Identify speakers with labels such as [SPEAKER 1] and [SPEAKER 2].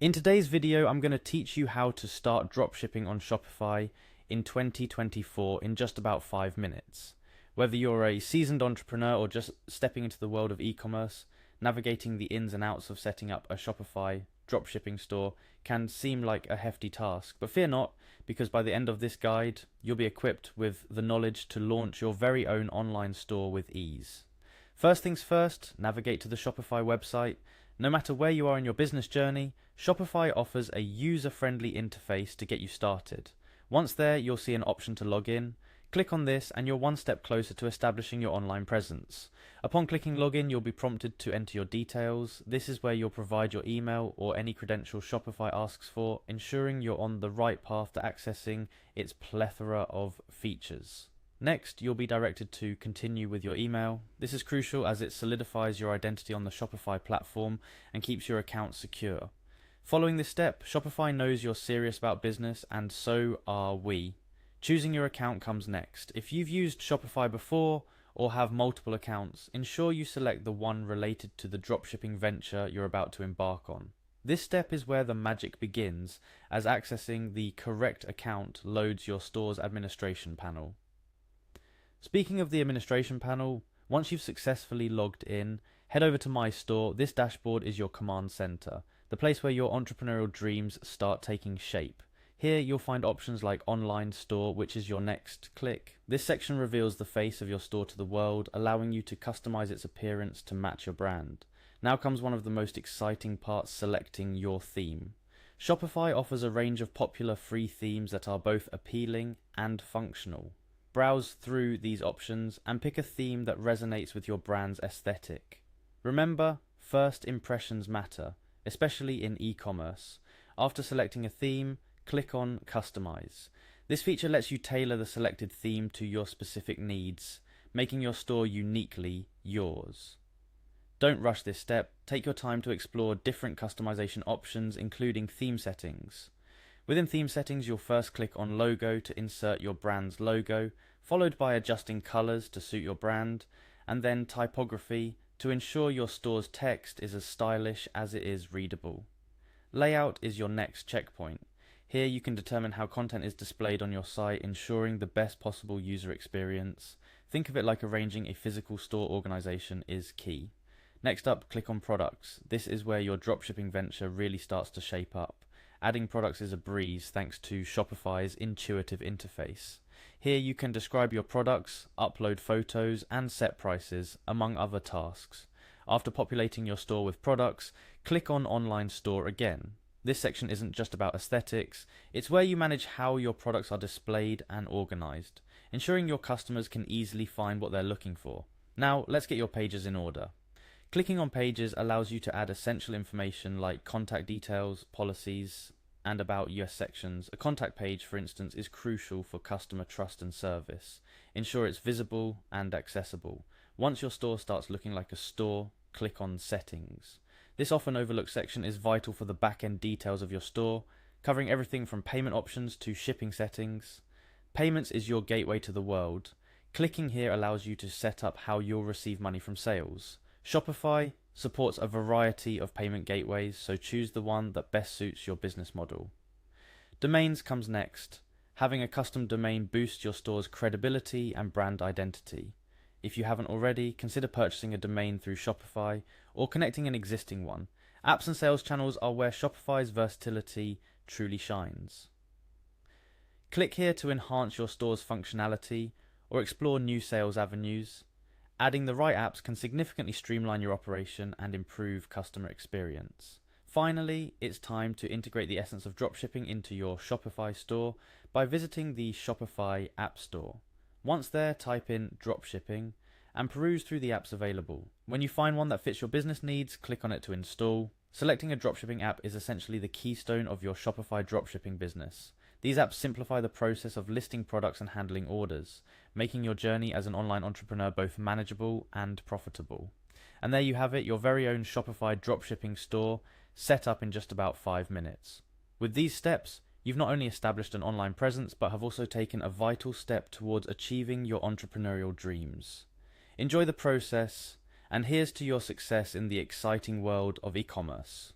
[SPEAKER 1] In today's video, I'm going to teach you how to start dropshipping on Shopify in 2024 in just about 5 minutes. Whether you're a seasoned entrepreneur or just stepping into the world of e-commerce, navigating the ins and outs of setting up a Shopify dropshipping store can seem like a hefty task. But fear not, because by the end of this guide, you'll be equipped with the knowledge to launch your very own online store with ease. First things first, navigate to the Shopify website. No matter where you are in your business journey, Shopify offers a user-friendly interface to get you started. Once there, you'll see an option to log in. Click on this and you're one step closer to establishing your online presence. Upon clicking login, you'll be prompted to enter your details. This is where you'll provide your email or any credentials Shopify asks for, ensuring you're on the right path to accessing its plethora of features. Next, you'll be directed to continue with your email. This is crucial as it solidifies your identity on the Shopify platform and keeps your account secure. Following this step, Shopify knows you're serious about business, and so are we. Choosing your account comes next. If you've used Shopify before or have multiple accounts, ensure you select the one related to the dropshipping venture you're about to embark on. This step is where the magic begins, as accessing the correct account loads your store's administration panel. Speaking of the administration panel, once you've successfully logged in, head over to My Store. This dashboard is your command center, the place where your entrepreneurial dreams start taking shape. Here you'll find options like Online Store, which is your next click. This section reveals the face of your store to the world, allowing you to customize its appearance to match your brand. Now comes one of the most exciting parts, selecting your theme. Shopify offers a range of popular free themes that are both appealing and functional. Browse through these options and pick a theme that resonates with your brand's aesthetic. Remember, first impressions matter, especially in e-commerce. After selecting a theme, click on Customize. This feature lets you tailor the selected theme to your specific needs, making your store uniquely yours. Don't rush this step. Take your time to explore different customization options, including theme settings. Within theme settings, you'll first click on Logo to insert your brand's logo, followed by adjusting colors to suit your brand, and then Typography to ensure your store's text is as stylish as it is readable. Layout is your next checkpoint. Here you can determine how content is displayed on your site, ensuring the best possible user experience. Think of it like arranging a physical store organization is key. Next up, click on Products. This is where your dropshipping venture really starts to shape up. Adding products is a breeze thanks to Shopify's intuitive interface. Here you can describe your products, upload photos, and set prices, among other tasks. After populating your store with products, click on Online Store again. This section isn't just about aesthetics, it's where you manage how your products are displayed and organized, ensuring your customers can easily find what they're looking for. Now, let's get your pages in order. Clicking on Pages allows you to add essential information like contact details, policies, and About US sections. A contact page, for instance, is crucial for customer trust and service. Ensure it's visible and accessible. Once your store starts looking like a store, click on Settings. This often overlooked section is vital for the back-end details of your store, covering everything from payment options to shipping settings. Payments is your gateway to the world. Clicking here allows you to set up how you'll receive money from sales. Shopify supports a variety of payment gateways, so choose the one that best suits your business model. Domains comes next. Having a custom domain boosts your store's credibility and brand identity. If you haven't already, consider purchasing a domain through Shopify or connecting an existing one. Apps and sales channels are where Shopify's versatility truly shines. Click here to enhance your store's functionality or explore new sales avenues. Adding the right apps can significantly streamline your operation and improve customer experience. Finally, it's time to integrate the essence of dropshipping into your Shopify store by visiting the Shopify App Store. Once there, type in dropshipping and peruse through the apps available. When you find one that fits your business needs, click on it to install. Selecting a dropshipping app is essentially the keystone of your Shopify dropshipping business. These apps simplify the process of listing products and handling orders, making your journey as an online entrepreneur both manageable and profitable. And there you have it, your very own Shopify dropshipping store set up in just about 5 minutes. With these steps, you've not only established an online presence, but have also taken a vital step towards achieving your entrepreneurial dreams. Enjoy the process, and here's to your success in the exciting world of e-commerce.